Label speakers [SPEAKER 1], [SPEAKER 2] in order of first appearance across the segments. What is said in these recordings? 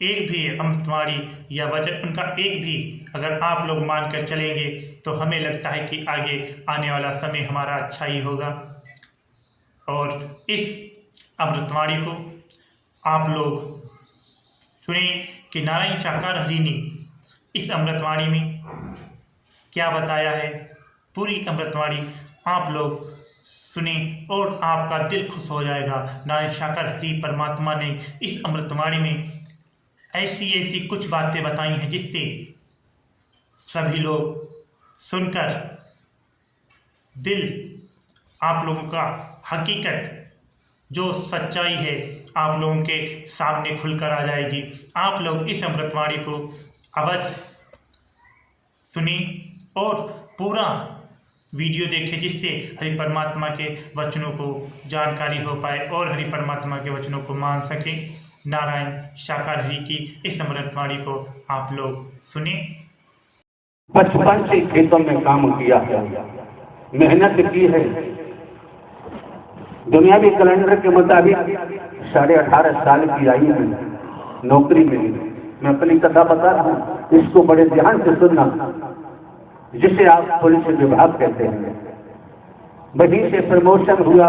[SPEAKER 1] एक भी अमृतवाणी या वचन उनका एक भी अगर आप लोग मानकर चलेंगे तो हमें लगता है कि आगे आने वाला समय हमारा अच्छा ही होगा। और इस अमृतवाणी को आप लोग सुने कि नारायण साकार हरि ने इस अमृतवाणी में क्या बताया है। पूरी अमृतवाणी आप लोग सुने और आपका दिल खुश हो जाएगा। नारायण साकार हरि परमात्मा ने इस अमृतवाणी में ऐसी ऐसी कुछ बातें बताई हैं जिससे सभी लोग सुनकर दिल आप लोगों का हकीकत जो सच्चाई है आप लोगों के सामने खुलकर आ जाएगी। आप लोग इस अमृतवाणी को अवश्य सुनी और पूरा वीडियो देखें जिससे हरि परमात्मा के वचनों को जानकारी हो पाए और हरि परमात्मा के वचनों को मान सकें। नारायण साकार हरि की इस अमृतवाणी को आप लोग सुने।
[SPEAKER 2] बचपन से खेतों में काम किया है, मेहनत की है। दुनियावी कैलेंडर के मुताबिक 18.5 साल की आयु में नौकरी मिली। मैं अपनी कथा बता रहा हूँ, इसको बड़े ध्यान से सुनना। जिसे आप पुलिस विभाग कहते हैं, वहीं से प्रमोशन हुआ,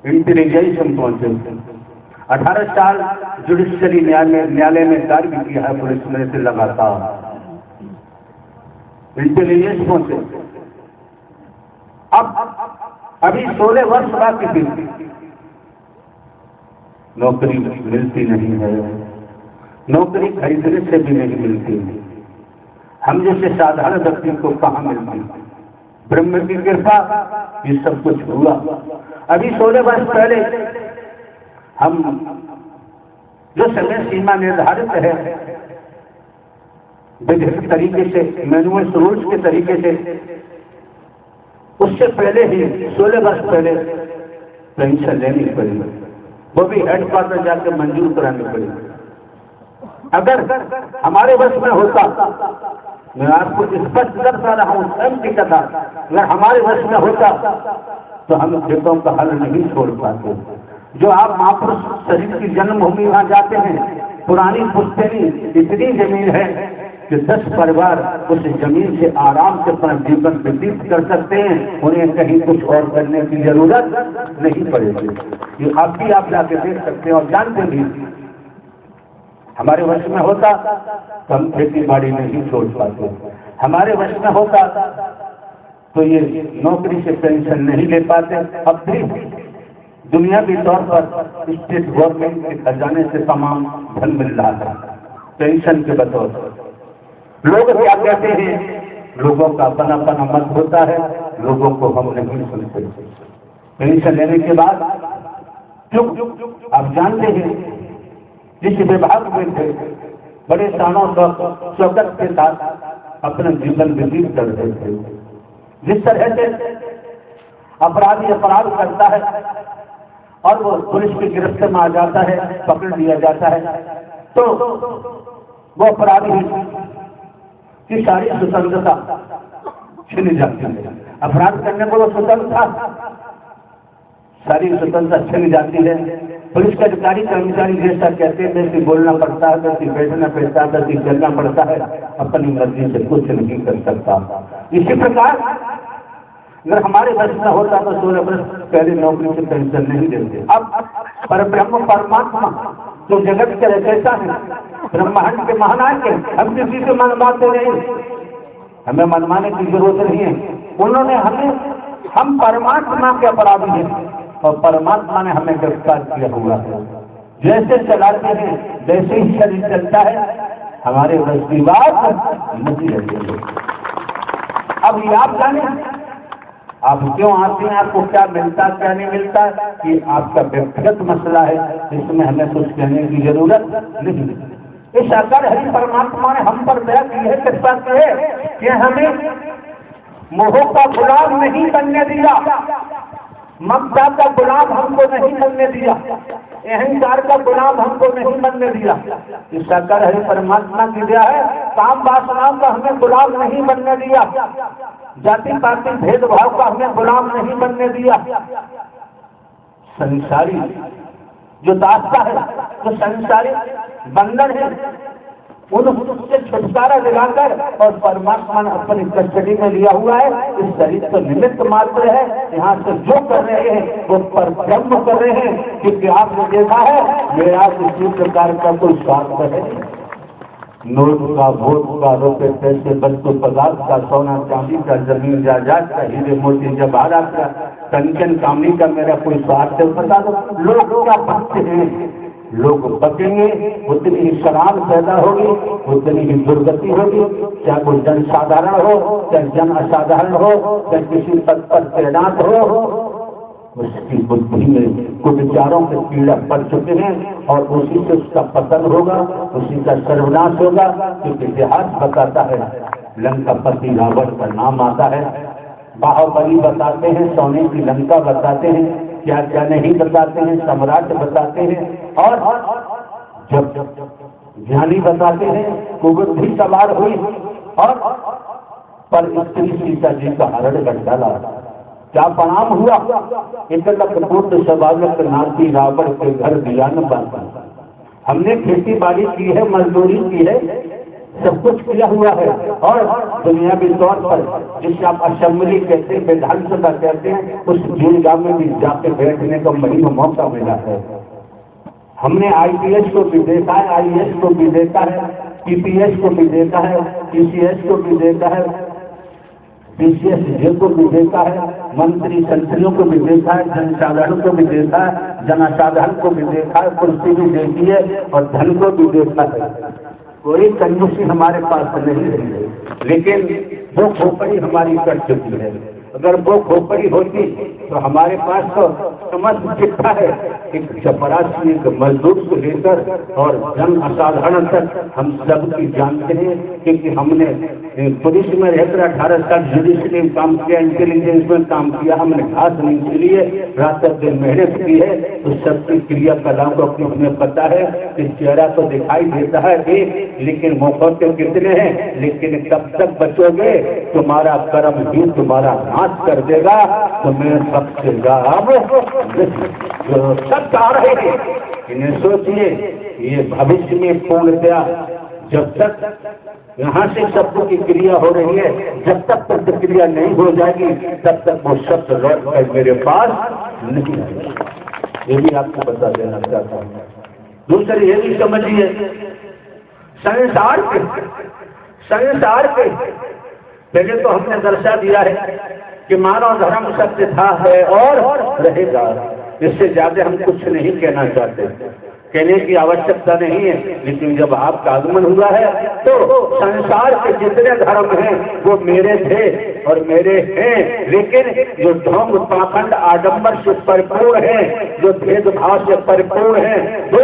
[SPEAKER 2] इंटेलिजेंस हम पहुंचे। 18 साल जुडिशियरी न्यायालय में कार्य भी किया है पुलिस में से लगातार, इंटेलिजेंस पहुंचे। अब अभी 16 वर्ष बाकी थी, नौकरी मिलती नहीं है, नौकरी खरीदने से भी नहीं मिलती। हम जैसे साधारण व्यक्ति को कहाँ मिलती? ब्रह्म की कृपा ये सब कुछ हुआ। अभी 16 वर्ष पहले हम जो समय सीमा निर्धारित है विधिक तरीके से, मैनुअल रूल्स के तरीके से, उससे पहले ही 16 वर्ष पहले पेंशन लेनी पड़ी, वो भी हेडक्वार्टर जाकर मंजूर करानी पड़ी। अगर हमारे वश में होता, मैं आपको स्पष्ट करता रहा हूं स्वयं की कथा, अगर हमारे वश में होता तो हम खेतों का हल नहीं छोड़ पाते। जो आप महापुरुष शरीर की जन्मभूमि वहां जाते हैं, पुरानी पुश्तैनी इतनी जमीन है कि 10 परिवार उस जमीन से आराम से अपना जीवन व्यतीत कर सकते हैं, उन्हें कहीं कुछ और करने की जरूरत नहीं पड़ेगी। ये आप भी आप जाके देख सकते हैं और जानते भी। हमारे वश में होता तो हम खेती बाड़ी नहीं छोड़ पाते, हमारे वश में होता तो ये नौकरी से पेंशन नहीं ले पाते। अब भी दुनियावी तौर पर स्टेट गवर्नमेंट के खजाने से तमाम धन मिल रहा है पेंशन के बतौर। लोग क्या कहते हैं, लोगों का अपना अपना मत होता है, लोगों को हम नहीं सुनते। पेंशन लेने के बाद चुप, आप जानते हैं जिस विभाग में थे बड़े शानों शौकत के साथ अपना जीवन व्यतीत कर रहे थे। जिस तरह से अपराधी अपराध करता है और वो पुलिस की गिरफ्त में आ जाता है, पकड़ लिया जाता है, तो वो अपराधी की सारी स्वतंत्रता छिन जाती है। अपराध करने को वो स्वतंत्र था, सारी स्वतंत्रता छिन जाती है। पुलिस के अधिकारी कर्मचारी जैसा कहते हैं वैसे बोलना पड़ता है, वैसे बैठना पड़ता है, वैसे चलना पड़ता है, अपनी मर्जी से कुछ नहीं कर सकता। इसी प्रकार अगर हमारे वश में होता तो 16 वर्ष पहले नौकरी से पेंशन नहीं देते। अब परब्रह्म परमात्मा जो जगत के रचयिता है, ब्रह्मांड के महानायक है, हम किसी से मनवाते नहीं, हमें मनवाने की जरूरत नहीं है। उन्होंने हम परमात्मा के अपराधी हैं और परमात्मा ने हमें गिरफ्तार किया हुआ है। जैसे चलाते हैं वैसे ही शरीर चलता है, हमारे वश की बात नहीं रहती। अब ये आप जाने आप क्यों आते हैं, आपको क्या मिलता क्या नहीं मिलता, ये आपका व्यक्तिगत मसला है, इसमें हमें कुछ कहने की जरूरत नहीं। इस साकार हरि परमात्मा ने हम पर दया की है, कृपा की है कि हमें मोह का गुलाम नहीं बनने दिया, ममता का गुलाम हमको नहीं बनने दिया, अहंकार का गुलाम हमको नहीं बनने दिया। इस साकार हरि परमात्मा की दया है, काम वासनाओं का हमें गुलाम नहीं बनने दिया, जाति पाति भेदभाव का हमें गुलाम नहीं बनने दिया। संसारी जो दास्ता है, जो संसारिक बंधन है, उनसे छुटकारा दिलाकर और परमात्मा ने अपनी कस्टडी में लिया हुआ है। इस शरीर तो निमित्त मात्र है। यहाँ से जो कर रहे हैं वो पर ब्रह्म कर रहे हैं, क्योंकि आपने देखा है मेरा किसी प्रकार का कोई स्वार्थ है। नोट का, वोट का, रुपए पैसे, वस्तु पदार्थ का, सोना चांदी का, जमीन जायदाद का, हीरे मोती जवाहरात का, कंचन कामनी का मेरा कोई स्वार्थ है? बता दो। लोग क्या भक्त हैं, लोग बचेंगे, उतनी ही शराब पैदा होगी, उतनी ही दुर्गति होगी। चाहे वो जन साधारण हो, चाहे जन असाधारण हो, चाहे किसी पद पर तैनात हो, उसकी बुद्धि में कुछ विचारों के कीड़ा पड़ चुके हैं और उसी से उसका पतन होगा, उसी का सर्वनाश होगा। क्योंकि इतिहास बताता है, लंकापति रावण का नाम आता है, बाहुबली बताते हैं, सोने की लंका बताते हैं, क्या क्या नहीं बताते हैं, सम्राट बताते हैं, और जब ज्ञानी बताते हैं कुबुद्धि सवार हुई और पर स्त्री सीता जी का हरण कर डाला। क्या परिणाम हुआ? 1,00,000 स्वाभाविक नाती रावण के घर दिया न बांधा। हमने खेती बाड़ी की है, मजदूरी की है, सब कुछ किया हुआ है, और दुनियावी तौर पर जिसे आप असेंबली कहते हैं, विधानसभा कहते हैं, उस जिला में भी जाके बैठने का महिमा मौका मिला है। हमने IPS को भी देखा है, IAS को भी देखा है, PPS को भी देखा है, PCS को भी देखा है, PCS को भी देखा है, मंत्री संतरियों को भी देखा है, जनसाधारण को भी देखा है, जनसाधारण को भी देखा है, कुर्सी भी देखी है और धन को भी देखा है। कोई कंजूसी हमारे पास नहीं है, लेकिन वो खोपड़ी हमारी कट चुकी है। अगर वो खोपड़ी होती तो हमारे पास तो समस्त चिट्ठा है, एक चपरासी, एक मजदूर से लेकर और जन असाधारण तक हम सब की जानते हैं। क्योंकि हमने पुलिस में रहकर 18 साल जुडिशरी में काम किया, इंटेलिजेंस में काम किया, हमने घास नहीं चली है, रात दिन मेहनत की है, तो सबकी क्रियाकलापों को अपनी हमें पता है कि चेहरा तो दिखाई देता है एक, लेकिन मुखौटे कितने हैं, लेकिन कब तक बचोगे? तुम्हारा कर्म ही तुम्हारा नाश कर देगा, तुम्हें बख्शेगा। अब जो सब आ रहे हैं इन्हें सोचिए, ये भविष्य में पूर्णतया जब तक यहाँ से शब्द की क्रिया हो रही है, जब तक प्रतिक्रिया नहीं हो जाएगी तब तक वो शब्द लौट कर मेरे पास नहीं आएगा। ये भी आपको बता देना चाहता हूँ। दूसरी ये भी समझिए, संसार के पहले तो हमने दर्शा दिया है कि मानव धर्म सत्य था, है और रहेगा। इससे ज्यादा हम कुछ नहीं कहना चाहते, कहने की आवश्यकता नहीं है। लेकिन जब आपका आगमन हुआ है तो संसार के जितने धर्म हैं वो मेरे थे और मेरे हैं, लेकिन जो ढोंग पाखंड आडंबर से परिपूर्ण है, जो भेदभाव से परिपूर्ण है, वो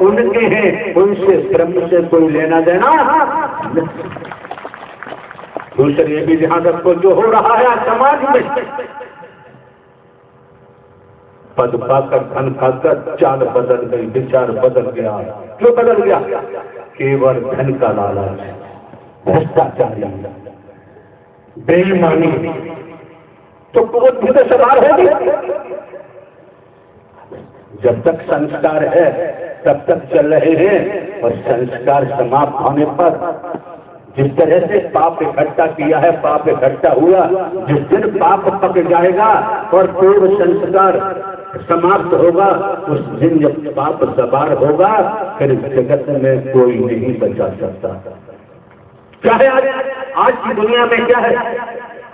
[SPEAKER 2] उनके हैं, उनसे ब्रह्म से कोई लेना देना। दूसरी भी ध्यान रखो, जो हो रहा है समाज में, पद पाकर धन खाकर चाल बदल गई, विचार बदल गया। क्यों बदल गया? केवल धन का लालच, भ्रष्टाचारी, बेईमानी, तो बुद्धि तो सवार होगी। जब तक संस्कार है तब तक चल रहे हैं, और संस्कार समाप्त होने पर जिस तरह से पाप इकट्ठा किया है, पाप इकट्ठा हुआ, जिस दिन पाप पक जाएगा और पूर्व संस्कार समाप्त होगा, उस दिन जब पाप सवार होगा, फिर जगत में कोई नहीं बचा सकता। क्या है आज की दुनिया में? क्या है?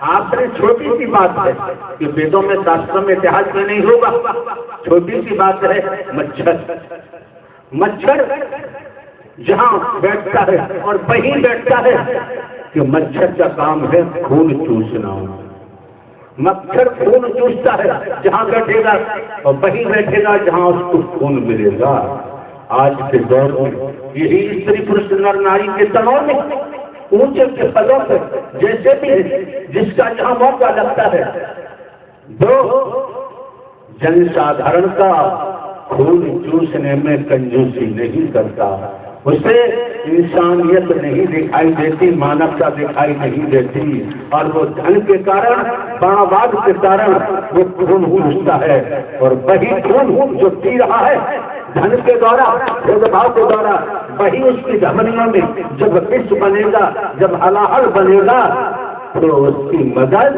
[SPEAKER 2] आपने छोटी सी बात है कि वेदों में, शास्त्रों में, इतिहास में नहीं होगा, छोटी सी बात है, मच्छर जहां बैठता है और वहीं बैठता है कि मच्छर का काम है खून चूसना। मच्छर खून चूसता है जहां बैठेगा और वहीं बैठेगा जहां उसको खून मिलेगा। आज के दौर में यही स्त्री पुरुष नर नारी के तनाव में ऊंचे के पदों पर जैसे भी जिसका जहां मौका लगता है, जो जनसाधारण का खून चूसने में कंजूसी नहीं करता, उसे इंसानियत नहीं दिखाई देती, मानवता दिखाई नहीं देती, और वो धन के कारण, बाणवाद के कारण वो खून चूसता है, और वही खून जो पी रहा है धन के द्वारा, भेदभाव के द्वारा, वही उसकी धमनियों में जब विष बनेगा, जब हलाहल बनेगा, तो उसकी मदद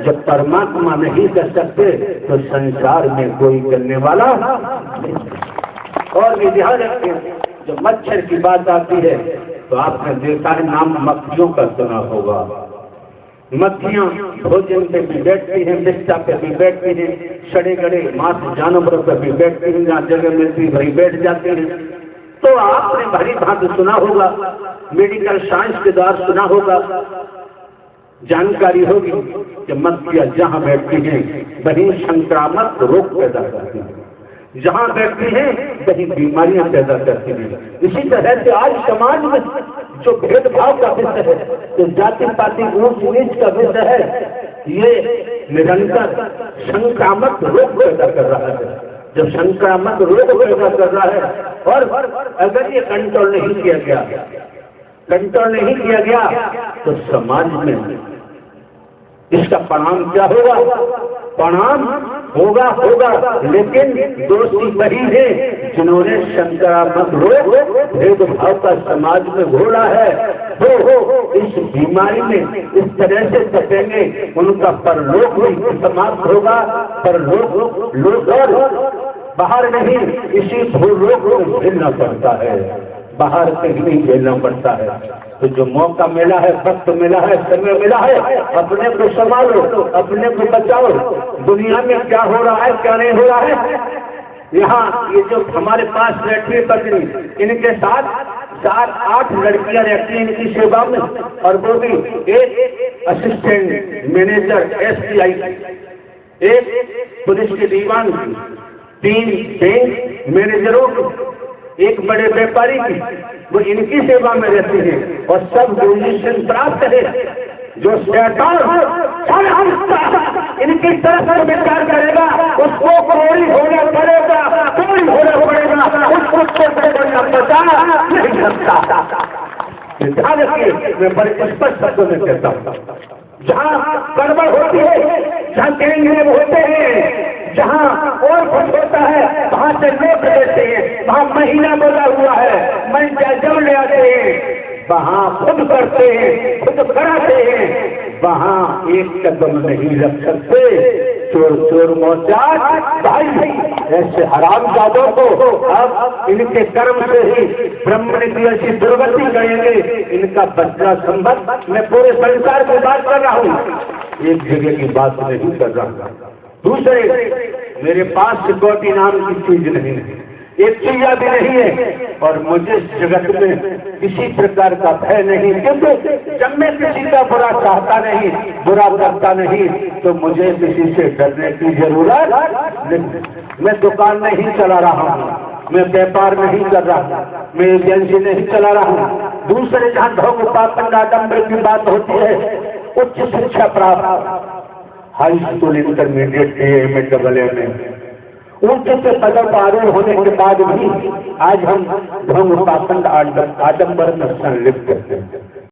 [SPEAKER 2] जब परमात्मा नहीं कर सकते तो संसार में कोई करने वाला नहीं। और भी ध्यान रखें, जब मच्छर की बात आती है तो आपने देखा है, नाम मक्खियों का सुना होगा। मक्खियां भोजन पे भी बैठती हैं, बिस्ता पे भी बैठती हैं, सड़े गड़े मांस जानवरों पे भी बैठती हैं, जहाँ जगह मिलती वही बैठ जाती हैं। तो आपने भली भांति सुना होगा, मेडिकल साइंस के द्वारा सुना होगा, जानकारी होगी कि मक्खियां जहाँ बैठती हैं वही संक्रामक रोग पैदा करती हैं, जहाँ बैठती हैं वही बीमारियां पैदा करती हैं। इसी तरह से आज समाज में जो भेदभाव का विषय है, जो जाति पाति ऊंच नीच का विषय है, ये निरंतर संक्रामक रोग पैदा कर रहा है। जब संक्रामक रोग पैदा कर रहा है और अगर ये कंट्रोल नहीं किया गया तो समाज में इसका परिणाम क्या होगा? परिणाम होगा, लेकिन दोषी वही है जिन्होंने संक्रामक रोग भेदभाव का समाज में घोड़ा है। वो इस बीमारी में इस तरह से तपेंगे, उनका परलोक भी समाप्त होगा। परलोक लोक और बाहर नहीं, इसी भूलोक को झेलना पड़ता है, बाहर से ही नहीं झेलना पड़ता है। तो जो मौका मिला है, वक्त मिला है, समय मिला है, अपने को संभालो, अपने को बचाओ। दुनिया में क्या हो रहा है, क्या नहीं हो रहा है। यहाँ ये जो हमारे पास बैठी है पत्नी, इनके साथ 7-8 लड़कियां रहती हैं इनकी सेवा में, और वो भी एक असिस्टेंट मैनेजर SBI, एक पुलिस के दीवान की, 3 बैंक मैनेजरों की, एक बड़े व्यापारी की, वो इनकी सेवा में रहती है और सब ग्रेजुएशन प्राप्त है। जो शैतान इनकी तरफ से विचार करेगा उसको कोई होना पड़ेगा, उसको बचा नहीं सकता। ध्यान रखिए, मैं बड़े स्पष्ट शब्दों में कहता हूँ, जहाँ गड़बड़ होती है, जहाँ गैंगरेप होते हैं, जहाँ और कुछ होता है, वहाँ से लोग देते हैं, वहाँ महीना बोला हुआ है, मन जल ले आते हैं, वहाँ खुद करते हैं, खुद कराते हैं, वहाँ एक कदम नहीं रख सकते। चोर मोचार भाई ऐसे हरामजादों को अब इनके कर्म से ही ब्रह्म की ऐसी दुर्गति करेंगे, इनका बचना संभव। मैं पूरे संसार की बात कर रहा हूँ, एक जगह की बात नहीं कर रहा। दूसरे, मेरे पास सिक्योरिटी नाम की चीज नहीं है, एक चीज भी नहीं है, और मुझे जगत में किसी प्रकार का भय नहीं, क्योंकि जब मैं किसी का बुरा चाहता नहीं, बुरा करता नहीं, तो मुझे किसी से डरने की जरूरत नहीं। मैं दुकान नहीं चला रहा हूँ, मैं व्यापार नहीं कर रहा, मैं एजेंसी नहीं चला रहा हूँ। दूसरे जहाँ ढोंग पाखंड आडंबर की बात होती है, उच्च शिक्षा प्राप्त, high school, intermediate, AA, AA, ऊंचे से पदों पर आरूढ़ होने के बाद भी आज हम ढोंग पाखंड आडंबर में संलिप्त हैं।